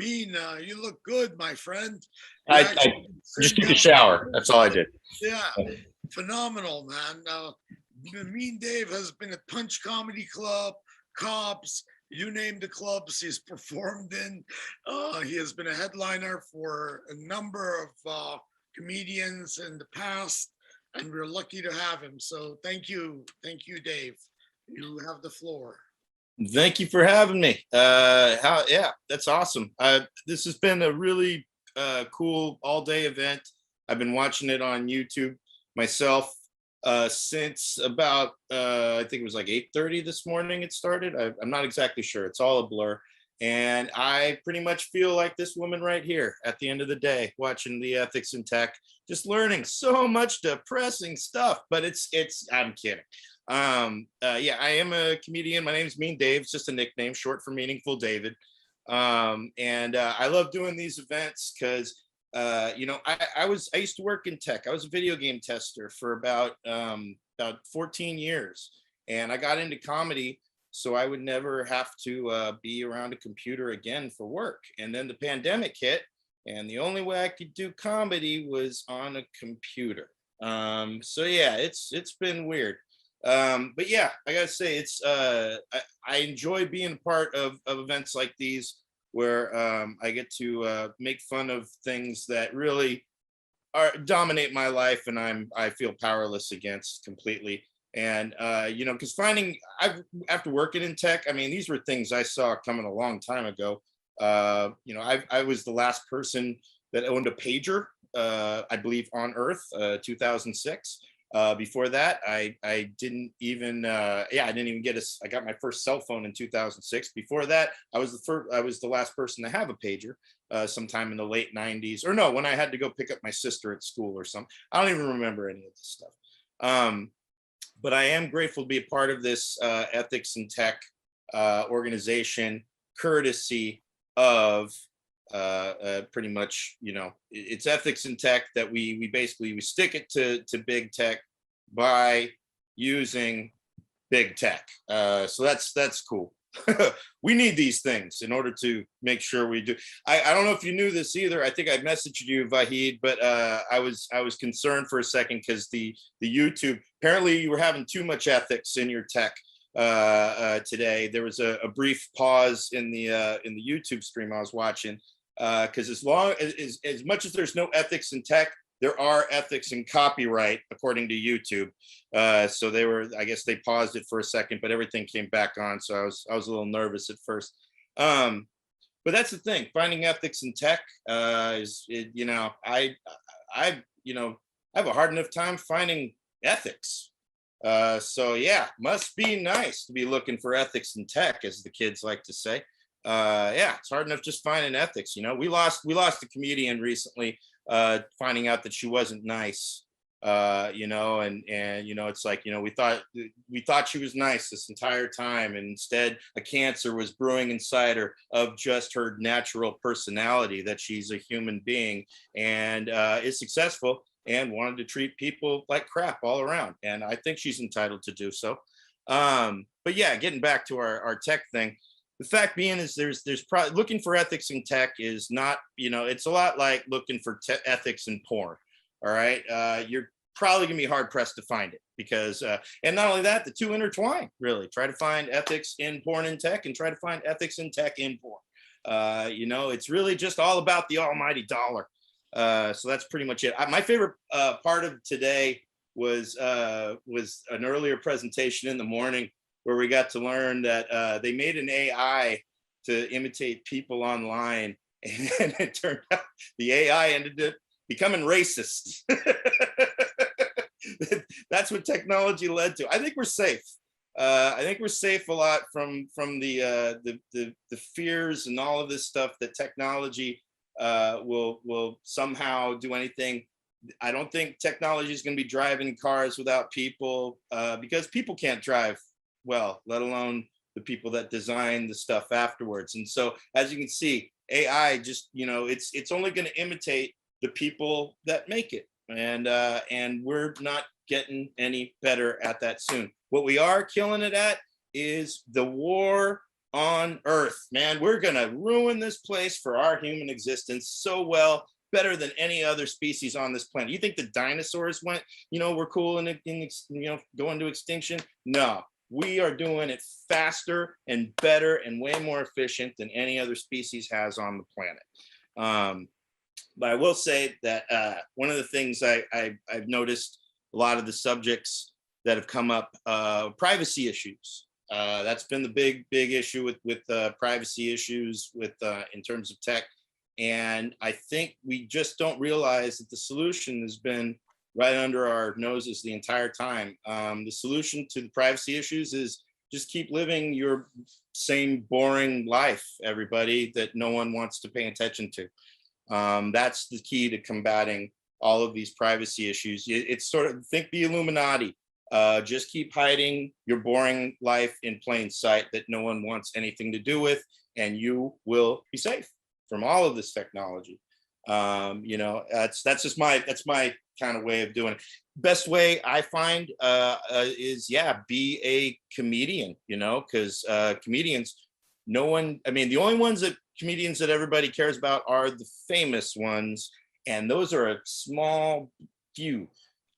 Bean, you look good, my friend. You I actually just sitting took a down. shower. That's all I did. Yeah, phenomenal, man. Mean Dave has been at Punch Comedy Club, Cobb's, you name the clubs he's performed in. He has been a headliner for a number of comedians in the past, and we're lucky to have him. So thank you, Dave. You have the floor. Thank you for having me. Yeah, that's awesome. This has been a really cool all day event. I've been watching it on YouTube myself since about I think it was like 8:30 this morning. It started. I'm not exactly sure. It's all a blur. And I pretty much feel like this woman right here at the end of the day, watching the ethics in tech, just learning so much depressing stuff. But I'm kidding. Yeah, I am a comedian. My name is Mean Dave. It's just a nickname, short for Meaningful David. And I love doing these events because I used to work in tech. I was a video game tester for about 14 years, and I got into comedy so I would never have to be around a computer again for work. And then the pandemic hit, and the only way I could do comedy was on a computer. So yeah, it's been weird. But yeah, I gotta say, I enjoy being part of events like these where I get to make fun of things that really dominate my life, and I feel powerless against completely. And because after working in tech, I mean, these were things I saw coming a long time ago. I was the last person that owned a pager, I believe, on Earth, 2006. Before that, I didn't even I didn't even I got my first cell phone in 2006. Before that, I was the last person to have a pager, sometime in the late 90s, or no, when I had to go pick up my sister at school or something. I don't even remember any of this stuff. But I am grateful to be a part of this ethics and tech organization, courtesy of pretty much, it's ethics in tech that we basically stick it to big tech by using big tech. So that's cool. We need these things in order to make sure we do. I don't know if you knew this either. I think I messaged you, Vahid, but I was concerned for a second because the YouTube, apparently you were having too much ethics in your tech today. There was a brief pause in the YouTube stream I was watching, because as much as there's no ethics in tech, there are ethics in copyright according to YouTube. So I guess they paused it for a second, but everything came back on. So I was a little nervous at first. But that's the thing, finding ethics in tech I have a hard enough time finding ethics. So yeah, must be nice to be looking for ethics in tech, as the kids like to say. Yeah, it's hard enough just finding ethics. We lost a comedian recently, finding out that she wasn't nice. And it's like, we thought she was nice this entire time, and instead a cancer was brewing inside her of just her natural personality, that she's a human being and is successful and wanted to treat people like crap all around. And I think she's entitled to do so. But yeah, getting back to our tech thing, the fact being is there's probably looking for ethics in tech is not, it's a lot like looking for ethics in porn. All right. You're probably gonna be hard pressed to find it because, and not only that, the two intertwine really. Try to find ethics in porn and tech, and try to find ethics in tech in porn. It's really just all about the almighty dollar. So that's pretty much it. My favorite part of today was an earlier presentation in the morning where we got to learn that they made an AI to imitate people online, and it turned out the AI ended up becoming racist. That's what technology led to. I think we're safe. I think we're safe a lot from the fears and all of this stuff that technology will somehow do anything. I don't think technology is going to be driving cars without people, because people can't drive well, let alone the people that design the stuff afterwards. And so, as you can see, AI just, it's only going to imitate the people that make it, and we're not getting any better at that soon. What we are killing it at is the war on earth, man. We're gonna ruin this place for our human existence so well, better than any other species on this planet. You think the dinosaurs went, were cool and go into extinction? No, we are doing it faster and better and way more efficient than any other species has on the planet. But I will say that one of the things I've noticed a lot of the subjects that have come up, privacy issues. That's been the big issue with privacy issues in terms of tech. And I think we just don't realize that the solution has been right under our noses the entire time. The solution to the privacy issues is just keep living your same boring life, everybody, that no one wants to pay attention to. That's the key to combating all of these privacy issues. It's sort of, think the Illuminati. Just keep hiding your boring life in plain sight that no one wants anything to do with, and you will be safe from all of this technology. That's just my kind of way of doing it. Best way I find is be a comedian, because comedians, the only comedians that everybody cares about are the famous ones, and those are a small few.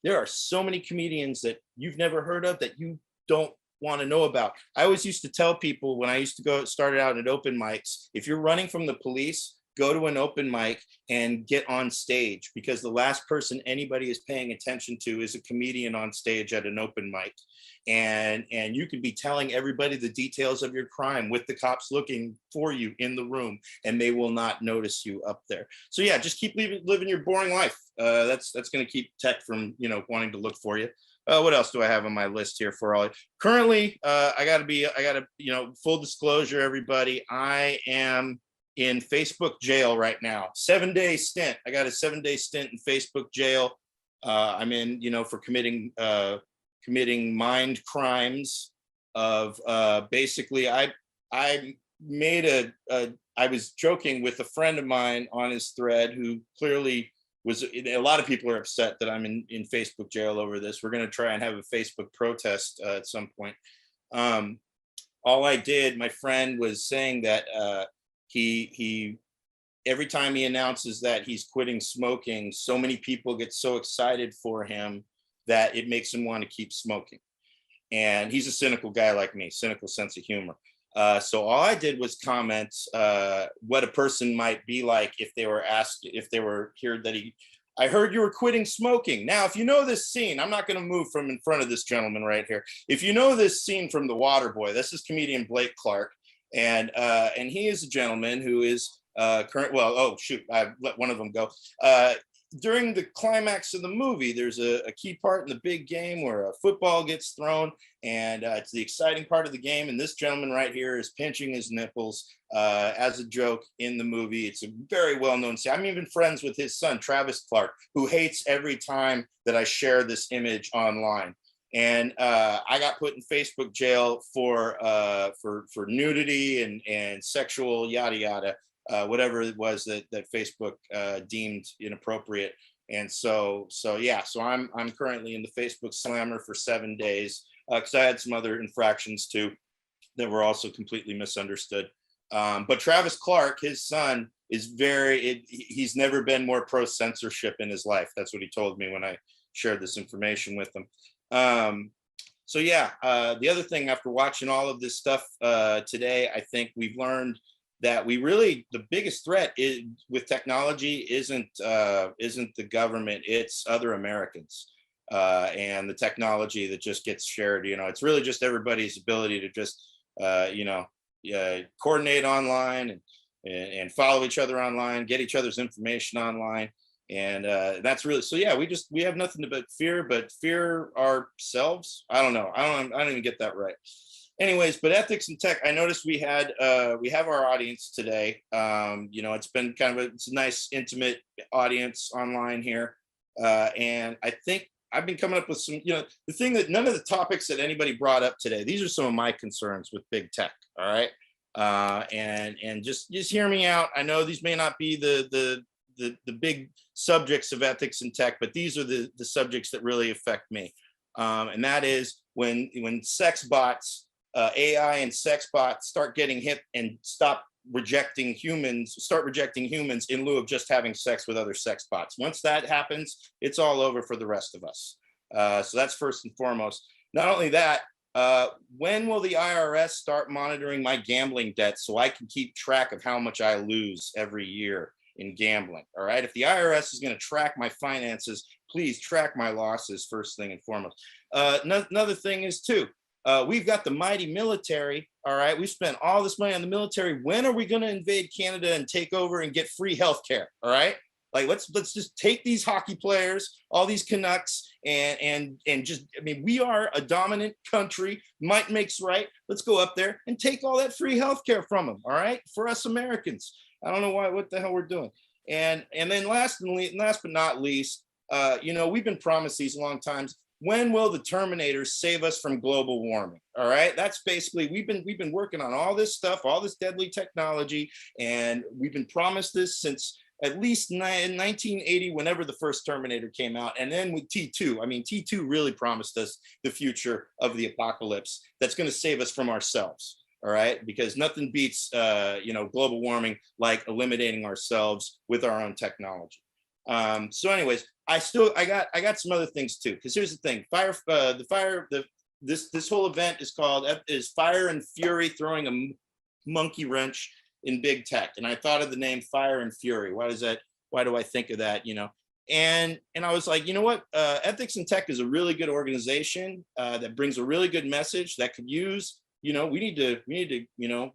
There are so many comedians that you've never heard of that you don't want to know about. I always used to tell people when I used to started out at open mics, if you're running from the police, go to an open mic and get on stage, because the last person anybody is paying attention to is a comedian on stage at an open mic. And you could be telling everybody the details of your crime with the cops looking for you in the room, and they will not notice you up there. So yeah, just keep living your boring life. That's going to keep tech from, wanting to look for you. What else do I have on my list here for all? Currently, I gotta, full disclosure, everybody, I am in Facebook jail right now. 7-day stint. I got a 7-day stint in Facebook jail. I'm in, for committing mind crimes of basically I made I was joking with a friend of mine on his thread who clearly was, a lot of people are upset that I'm in Facebook jail over this. We're going to try and have a Facebook protest at some point. All I did, my friend was saying that he every time he announces that he's quitting smoking, so many people get so excited for him that it makes him want to keep smoking. And he's a cynical guy like me, cynical sense of humor. So all I did was comment what a person might be like if they were heard that I heard you were quitting smoking. Now, if you know this scene, I'm not going to move from in front of this gentleman right here. If you know this scene from The Waterboy, this is comedian Blake Clark. And he is a gentleman who is current. Well, oh shoot, I let one of them go. During the climax of the movie, there's a key part in the big game where a football gets thrown, and it's the exciting part of the game. And this gentleman right here is pinching his nipples as a joke in the movie. It's a very well-known scene. I'm even friends with his son, Travis Clark, who hates every time that I share this image online. And I got put in Facebook jail for nudity and sexual yada yada. Whatever it was that Facebook deemed inappropriate. And so I'm currently in the Facebook slammer for 7 days because I had some other infractions too that were also completely misunderstood. But Travis Clark, his son, is he's never been more pro censorship in his life. That's what he told me when I shared this information with him. The other thing, after watching all of this stuff today, I think we've learned that the biggest threat with technology isn't the government, it's other Americans and the technology that just gets shared. It's really just everybody's ability to just coordinate online and follow each other online, get each other's information online. And that's really, we have nothing but fear ourselves. I don't know. I don't even get that right. Anyways, but ethics and tech, I noticed we have our audience today. It's been it's a nice intimate audience online here. And I think I've been coming up with some, the thing that none of the topics that anybody brought up today, these are some of my concerns with big tech. All right. And just hear me out. I know these may not be the big subjects of ethics and tech, but these are the subjects that really affect me. And that is when sex bots AI and sex bots start getting hip and start rejecting humans in lieu of just having sex with other sex bots. Once that happens, it's all over for the rest of us. So that's first and foremost. Not only that, when will the IRS start monitoring my gambling debts so I can keep track of how much I lose every year in gambling? All right. If the IRS is going to track my finances, please track my losses first thing and foremost. Another thing is too, we've got the mighty military. All right. We spent all this money on the military. When are we going to invade Canada and take over and get free healthcare? All right. Like, let's just take these hockey players, all these Canucks, and just, I mean, we are a dominant country. Might makes right. Let's go up there and take all that free healthcare from them. All right. For us Americans. I don't know what the hell we're doing. And then last but not least, we've been promised these long times. When will the Terminators save us from global warming? All right, that's basically, we've been working on all this stuff, all this deadly technology, and we've been promised this since at least in 1980, whenever the first Terminator came out. And then with T2, I mean, T2 really promised us the future of the apocalypse that's going to save us from ourselves. All right, because nothing beats global warming like eliminating ourselves with our own technology. So anyways, I got some other things too, because here's the thing. This whole event is Fire and Fury throwing a monkey wrench in big tech. And I thought of the name Fire and Fury. Why do I think of that? And I was like, you know what? Ethics and Tech is a really good organization that brings a really good message that could use, we need to,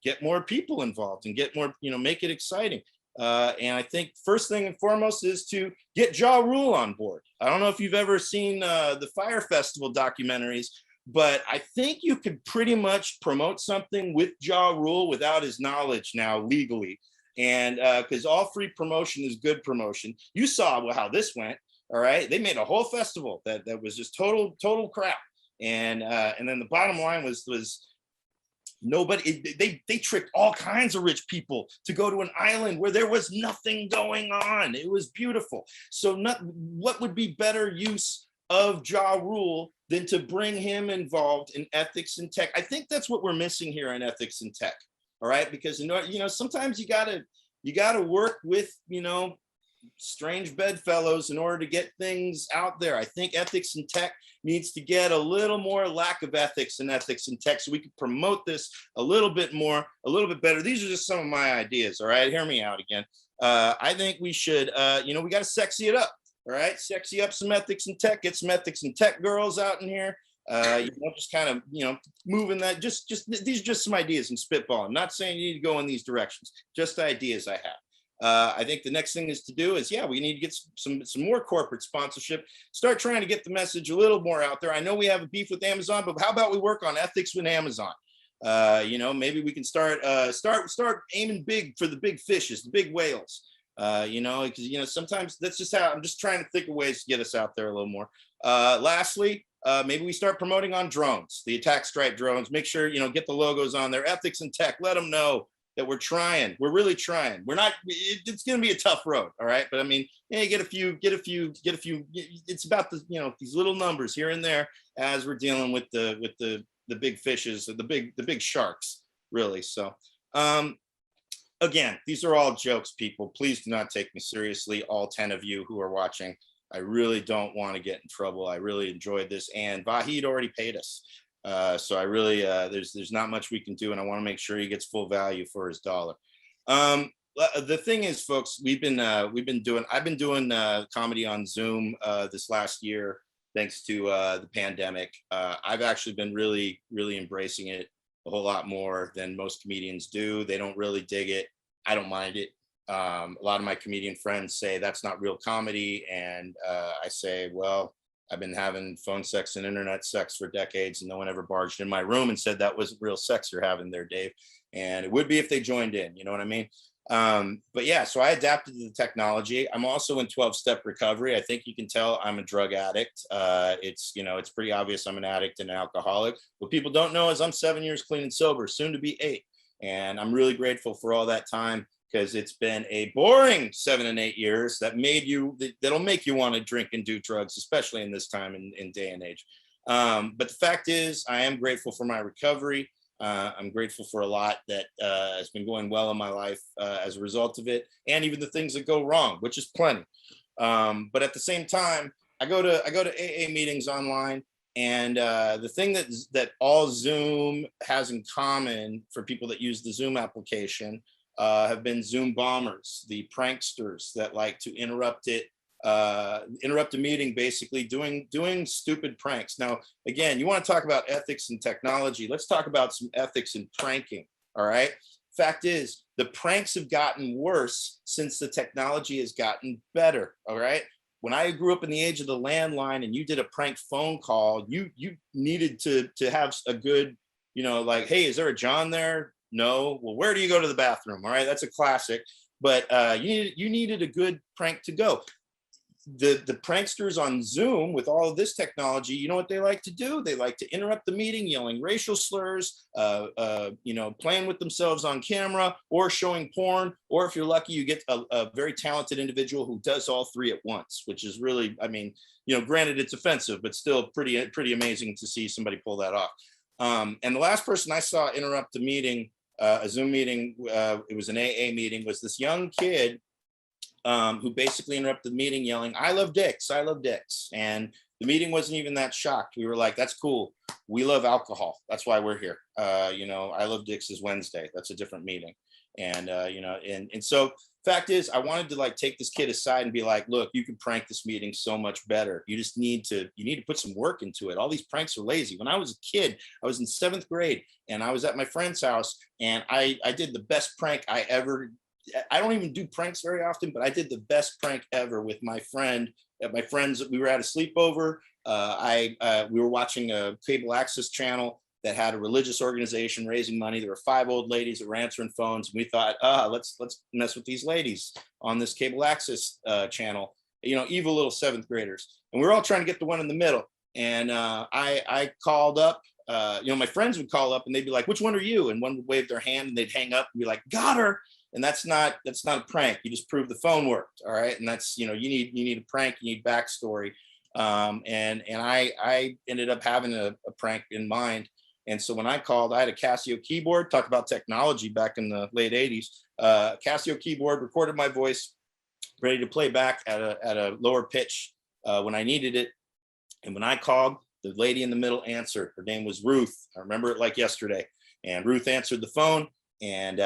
get more people involved and get more, make it exciting. And I think first thing and foremost is to get Ja Rule on board. I don't know if you've ever seen the Fire Festival documentaries, but I think you could pretty much promote something with Ja Rule without his knowledge now legally. And because all free promotion is good promotion. You saw how this went. All right. They made a whole festival that was just total crap. And then the bottom line was nobody, they tricked all kinds of rich people to go to an island where there was nothing going on. It was beautiful. So what would be better use of Ja Rule than to bring him involved in ethics and tech? I think that's what we're missing here in ethics and tech. All right, because sometimes you gotta work with strange bedfellows in order to get things out there. I think ethics and tech needs to get a little more lack of ethics in ethics and tech so we can promote this a little bit more, a little bit better. These are just some of my ideas. All right, hear me out again. I think we should, we got to sexy it up. All right, sexy up some ethics and tech. Get some ethics and tech girls out in here. Just kind of, moving that. Just these are just some ideas and spitball. I'm not saying you need to go in these directions. Just ideas I have. I think the next thing is to do is, we need to get some more corporate sponsorship. Start trying to get the message a little more out there. I know we have a beef with Amazon, but how about we work on ethics with Amazon? Maybe we can start aiming big for the big fishes, the big whales. Because sometimes that's just how I'm just trying to think of ways to get us out there a little more. Lastly, maybe we start promoting on drones, the attack stripe drones. Make sure get the logos on there. Ethics and tech. Let them know that we're trying. We're really trying. We're not. It's going to be a tough road, all right. But I mean, get a few. It's about these little numbers here and there as we're dealing with the big fishes, the big sharks, really. So. Again, these are all jokes, people. Please do not take me seriously, all 10 of you who are watching. I really don't want to get in trouble. I really enjoyed this, and Vahid already paid us. So I really, there's not much we can do, and I want to make sure he gets full value for his dollar. The thing is, folks, I've been doing comedy on Zoom this last year, thanks to the pandemic. I've actually been really, really embracing it a whole lot more than most comedians do. They don't really dig it. I don't mind it. A lot of my comedian friends say that's not real comedy. And I say, well, I've been having phone sex and internet sex for decades, and no one ever barged in my room and said that wasn't real sex you're having there, Dave. And it would be if they joined in, you know what I mean? But yeah, so I adapted to the technology. I'm also in 12-step recovery. I think you can tell I'm a drug addict. It's pretty obvious I'm an addict and an alcoholic. What people don't know is I'm 7 years clean and sober, soon to be 8. And I'm really grateful for all that time, because it's been a boring 7 and 8 years that'll make you want to drink and do drugs, especially in this time in day and age. But the fact is, I am grateful for my recovery. I'm grateful for a lot that has been going well in my life as a result of it, and even the things that go wrong, which is plenty. But at the same time, I go to AA meetings online, and the thing that all Zoom has in common for people that use the Zoom application have been Zoom bombers, the pranksters that like to interrupt a meeting, basically doing stupid pranks. Now, again, you want to talk about ethics and technology. Let's talk about some ethics in pranking. All right. Fact is, the pranks have gotten worse since the technology has gotten better. All right. When I grew up in the age of the landline and you did a prank phone call, you needed to have a good, like, hey, is there a John there? No. Well, where do you go to the bathroom? All right. That's a classic. But you needed a good prank to go. The pranksters on Zoom with all of this technology, you know what they like to do? They like to interrupt the meeting, yelling racial slurs, playing with themselves on camera, or showing porn. Or if you're lucky, you get a very talented individual who does all three at once, which is really, granted it's offensive, but still pretty amazing to see somebody pull that off. And the last person I saw interrupt a meeting, a Zoom meeting, it was an AA meeting, was this young kid who basically interrupted the meeting yelling, I love dicks, I love dicks. And the meeting wasn't even that shocked. We were like, that's cool. We love alcohol. That's why we're here. I love dicks is Wednesday. That's a different meeting. And, and so fact is, I wanted to like take this kid aside and be like, look, you can prank this meeting so much better. You just need to put some work into it. All these pranks are lazy. When I was a kid, I was in 7th grade and I was at my friend's house and I did the best prank I don't even do pranks very often, but I did the best prank ever with my friend. We were at a sleepover. We were watching a cable access channel that had a religious organization raising money. There were 5 old ladies that were answering phones. And we thought, let's mess with these ladies on this cable access channel. Evil little 7th graders. And we were all trying to get the one in the middle. And I called up. My friends would call up and they'd be like, which one are you? And one would wave their hand and they'd hang up and be like, got her. And that's not a prank. You just prove the phone worked. All right. And that's, you need a prank, you need backstory. And I ended up having a prank in mind. And so when I called, I had a Casio keyboard, talk about technology back in the late 80s, Casio keyboard, recorded my voice, ready to play back at a lower pitch when I needed it. And when I called, the lady in the middle answered. Her name was Ruth. I remember it like yesterday. And Ruth answered the phone. And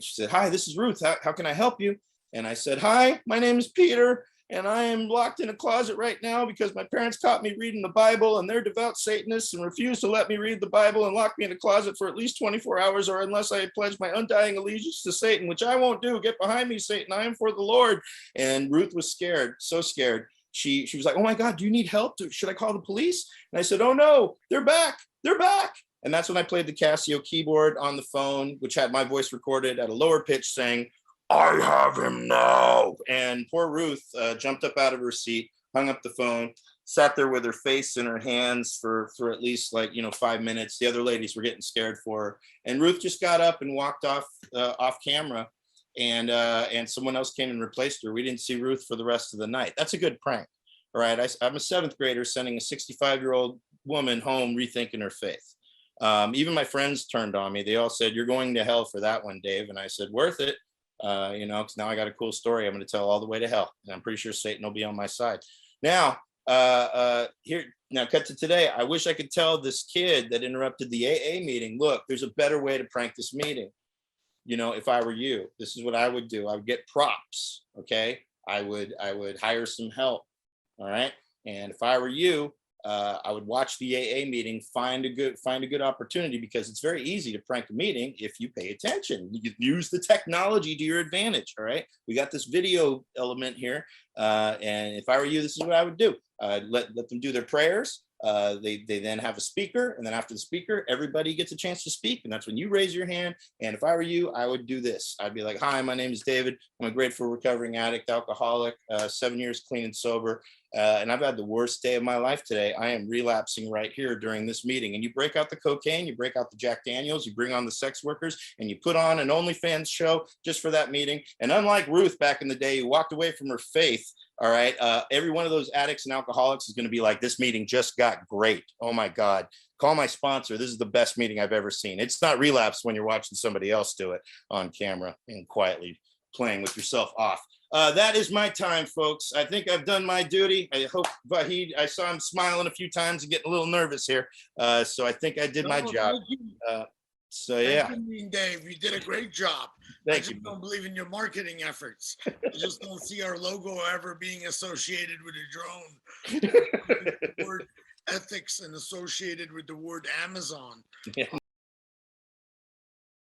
she said, hi, this is Ruth. How can I help you? And I said, hi, my name is Peter. And I am locked in a closet right now because my parents caught me reading the Bible and they're devout Satanists and refuse to let me read the Bible and lock me in a closet for at least 24 hours or unless I pledge my undying allegiance to Satan, which I won't do. Get behind me, Satan. I am for the Lord. And Ruth was scared, so scared. She was like, oh my God, do you need help? Should I call the police? And I said, oh no, they're back. They're back. And that's when I played the Casio keyboard on the phone, which had my voice recorded at a lower pitch saying, I have him now. And poor Ruth jumped up out of her seat, hung up the phone, sat there with her face in her hands for at least 5 minutes. The other ladies were getting scared for her. And Ruth just got up and walked off camera. And someone else came and replaced her. We didn't see Ruth for the rest of the night. That's a good prank. All right. I'm a 7th grader sending a 65-year-old woman home rethinking her faith. Even my friends turned on me. They all said, you're going to hell for that one, Dave. And I said, worth it. Because now I got a cool story I'm going to tell all the way to hell. And I'm pretty sure Satan will be on my side. Now, cut to today. I wish I could tell this kid that interrupted the AA meeting, look, there's a better way to prank this meeting. If I were you, this is what I would do. I would get props. Okay. I would hire some help. All right. And if I were you, I would watch the AA meeting, find a good opportunity, because it's very easy to prank a meeting if you pay attention. You use the technology to your advantage. All right. We got this video element here. And if I were you, this is what I would do. Let them do their prayers. They then have a speaker, and then after the speaker, everybody gets a chance to speak. And that's when you raise your hand. And if I were you, I would do this. I'd be like, hi, my name is David. I'm a grateful recovering addict, alcoholic, 7 years clean and sober. And I've had the worst day of my life today. I am relapsing right here during this meeting. And you break out the cocaine, you break out the Jack Daniels, you bring on the sex workers, and you put on an OnlyFans show just for that meeting. And unlike Ruth back in the day, who walked away from her faith, all right, every one of those addicts and alcoholics is going to be like, this meeting just got great. Oh my God. Call my sponsor. This is the best meeting I've ever seen. It's not relapse when you're watching somebody else do it on camera and quietly playing with yourself off. That is my time, folks. I think I've done my duty. I hope Vahid, I saw him smiling a few times and getting a little nervous here. So I think I did my job. So yeah. Thank you, Mean Dave. You did a great job. Thank I you. just don't believe in your marketing efforts. I just don't see our logo ever being associated with a drone. Word ethics and associated with the word Amazon. Yeah.